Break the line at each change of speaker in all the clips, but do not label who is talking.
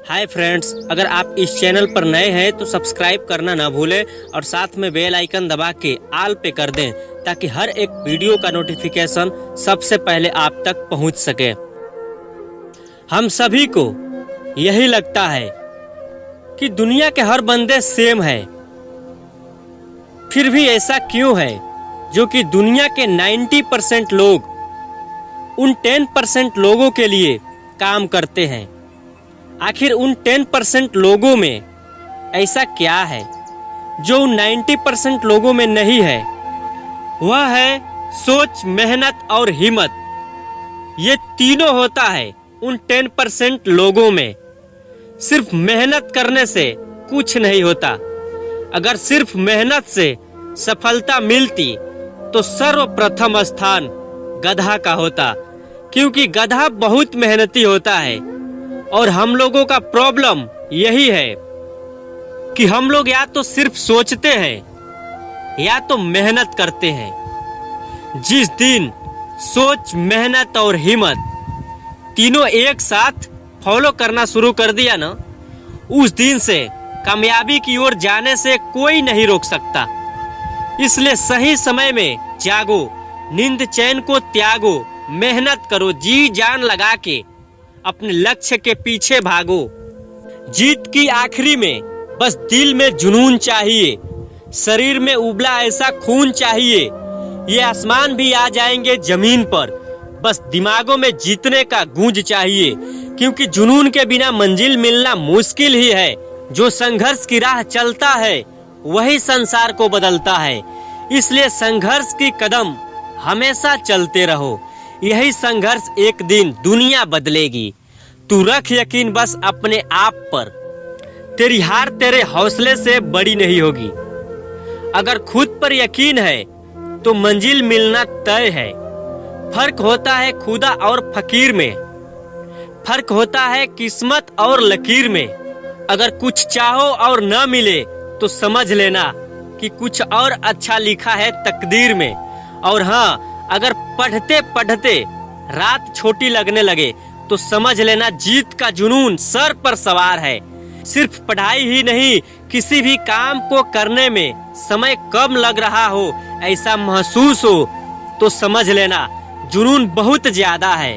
Hi friends, अगर आप इस चैनल पर नए हैं तो सब्सक्राइब करना ना भूलें और साथ में बेल आइकन दबा के ऑल पे कर दें ताकि हर एक वीडियो का नोटिफिकेशन सबसे पहले आप तक पहुंच सके। हम सभी को यही लगता है कि दुनिया के हर बंदे सेम है, फिर भी ऐसा क्यों है जो कि दुनिया के 90% लोग उन 10% लोगों के लिए काम करते हैं। आखिर उन 10% लोगों में ऐसा क्या है जो उन 90% लोगों में नहीं है? वह है सोच, मेहनत और हिम्मत। ये तीनों होता है उन 10% लोगों में। सिर्फ मेहनत करने से कुछ नहीं होता। अगर सिर्फ मेहनत से सफलता मिलती तो सर्वप्रथम स्थान गधा का होता, क्योंकि गधा बहुत मेहनती होता है। और हम लोगों का प्रॉब्लम यही है कि हम लोग या तो सिर्फ सोचते हैं या तो मेहनत करते हैं। जिस दिन सोच, मेहनत और हिम्मत तीनों एक साथ फॉलो करना शुरू कर दिया ना, उस दिन से कामयाबी की ओर जाने से कोई नहीं रोक सकता। इसलिए सही समय में जागो, नींद चैन को त्यागो, मेहनत करो, जी जान लगा के अपने लक्ष्य के पीछे भागो। जीत की आखिरी में बस दिल में जुनून चाहिए, शरीर में उबला ऐसा खून चाहिए। ये आसमान भी आ जाएंगे जमीन पर, बस दिमागों में जीतने का गूंज चाहिए। क्योंकि जुनून के बिना मंजिल मिलना मुश्किल ही है। जो संघर्ष की राह चलता है वही संसार को बदलता है। इसलिए संघर्ष की कदम हमेशा चलते रहो। यही संघर्ष एक दिन दुनिया बदलेगी। तू रख यकीन बस अपने आप पर। तेरी हार तेरे हौसले से बड़ी नहीं होगी। अगर खुद पर यकीन है तो मंजिल मिलना तय है। फर्क होता है खुदा और फकीर में, फर्क होता है किस्मत और लकीर में। अगर कुछ चाहो और न मिले तो समझ लेना कि कुछ और अच्छा लिखा है तकदीर में। और हाँ, अगर पढ़ते पढ़ते रात छोटी लगने लगे तो समझ लेना जीत का जुनून सर पर सवार है। सिर्फ पढ़ाई ही नहीं, किसी भी काम को करने में समय कम लग रहा हो, ऐसा महसूस हो तो समझ लेना जुनून बहुत ज्यादा है।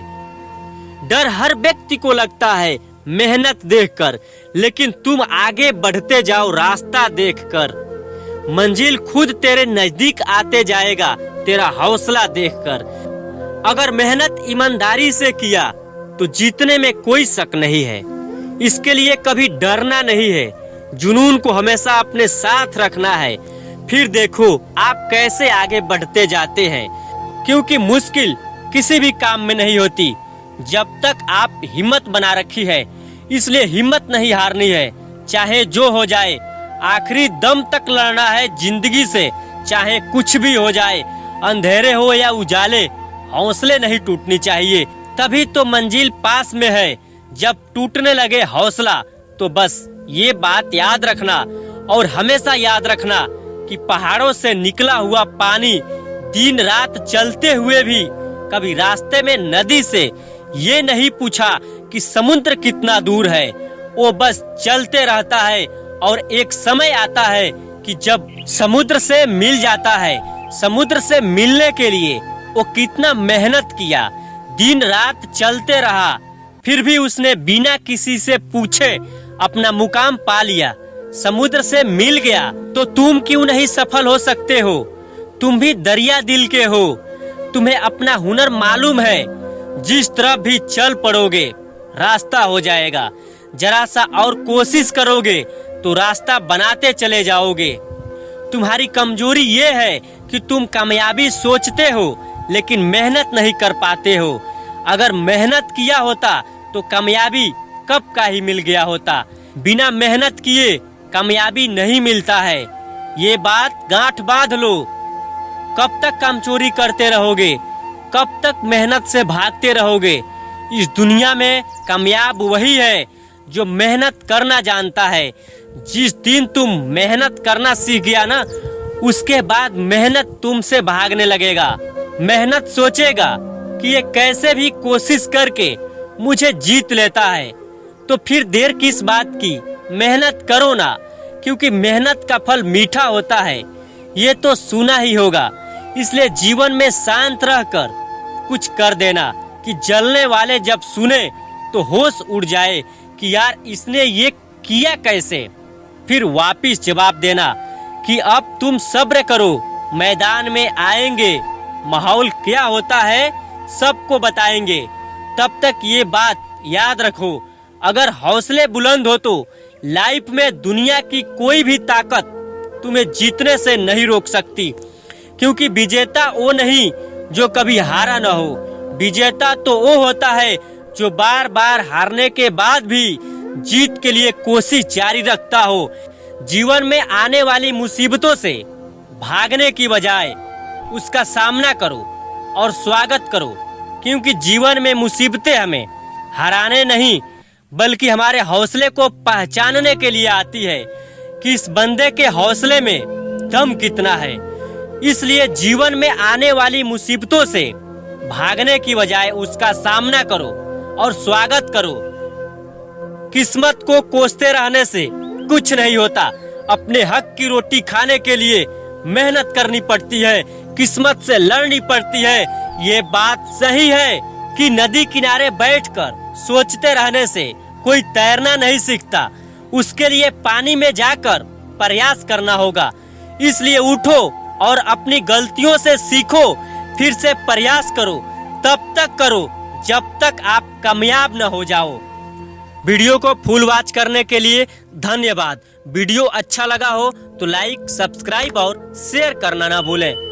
डर हर व्यक्ति को लगता है मेहनत देखकर, लेकिन तुम आगे बढ़ते जाओ रास्ता देखकर। मंजिल खुद तेरे नजदीक आते जाएगा तेरा हौसला देखकर। अगर मेहनत ईमानदारी से किया तो जीतने में कोई शक नहीं है। इसके लिए कभी डरना नहीं है, जुनून को हमेशा अपने साथ रखना है। फिर देखो आप कैसे आगे बढ़ते जाते हैं। क्योंकि मुश्किल किसी भी काम में नहीं होती जब तक आप हिम्मत बना रखी है। इसलिए हिम्मत नहीं हारनी है, चाहे जो हो जाए। आखिरी दम तक लड़ना है जिंदगी से, चाहे कुछ भी हो जाए। अंधेरे हो या उजाले, हौसले नहीं टूटनी चाहिए। तभी तो मंजिल पास में है। जब टूटने लगे हौसला तो बस ये बात याद रखना और हमेशा याद रखना कि पहाड़ों से निकला हुआ पानी दिन रात चलते हुए भी कभी रास्ते में नदी से ये नहीं पूछा कि समुद्र कितना दूर है। वो बस चलते रहता है और एक समय आता है कि जब समुद्र से मिल जाता है। समुद्र से मिलने के लिए वो कितना मेहनत किया, दिन रात चलते रहा, फिर भी उसने बिना किसी से पूछे अपना मुकाम पा लिया। समुद्र से मिल गया तो तुम क्यों नहीं सफल हो सकते हो? तुम भी दरिया दिल के हो, तुम्हें अपना हुनर मालूम है। जिस तरफ भी चल पड़ोगे रास्ता हो जाएगा। जरा सा और कोशिश करोगे तो रास्ता बनाते चले जाओगे। तुम्हारी कमजोरी ये है कि तुम कामयाबी सोचते हो लेकिन मेहनत नहीं कर पाते हो। अगर मेहनत किया होता तो कामयाबी कब का ही मिल गया होता। बिना मेहनत किए कामयाबी नहीं मिलता है। ये बात गांठ बांध लो। कब तक काम चोरी करते रहोगे? कब तक मेहनत से भागते रहोगे? इस दुनिया में कामयाब वही है जो मेहनत करना जानता है। जिस दिन तुम मेहनत करना सीख गया ना, उसके बाद मेहनत तुमसे भागने लगेगा। मेहनत सोचेगा कि ये कैसे भी कोशिश करके मुझे जीत लेता है, तो फिर देर किस बात की, मेहनत करो ना, क्योंकि मेहनत का फल मीठा होता है, ये तो सुना ही होगा। इसलिए जीवन में शांत रहकर कुछ कर देना कि जलने वाले जब सुने तो होश उड़ जाए कि यार इसने ये किया कैसे। फिर वापिस जवाब देना कि अब तुम सब्र करो, मैदान में आएंगे, माहौल क्या होता है सबको बताएंगे। तब तक ये बात याद रखो, अगर हौसले बुलंद हो तो लाइफ में दुनिया की कोई भी ताकत तुम्हें जीतने से नहीं रोक सकती, क्योंकि विजेता वो नहीं जो कभी हारा न हो। विजेता तो वो होता है जो बार बार हारने के बाद भी जीत के लिए कोशिश जारी रखता हो। जीवन में आने वाली मुसीबतों से भागने की बजाय उसका सामना करो और स्वागत करो, क्योंकि जीवन में मुसीबतें हमें हराने नहीं बल्कि हमारे हौसले को पहचानने के लिए आती है कि इस बंदे के हौसले में दम कितना है। इसलिए जीवन में आने वाली मुसीबतों से भागने की बजाय उसका सामना करो और स्वागत करो। किस्मत को कोसते रहने से कुछ नहीं होता। अपने हक की रोटी खाने के लिए मेहनत करनी पड़ती है, किस्मत से लड़नी पड़ती है। ये बात सही है कि नदी किनारे बैठकर सोचते रहने से कोई तैरना नहीं सीखता, उसके लिए पानी में जाकर प्रयास करना होगा। इसलिए उठो और अपनी गलतियों से सीखो, फिर से प्रयास करो, तब तक करो जब तक आप कामयाब न हो जाओ। वीडियो को फुल वॉच करने के लिए धन्यवाद। वीडियो अच्छा लगा हो तो लाइक, सब्सक्राइब और शेयर करना ना भूलें।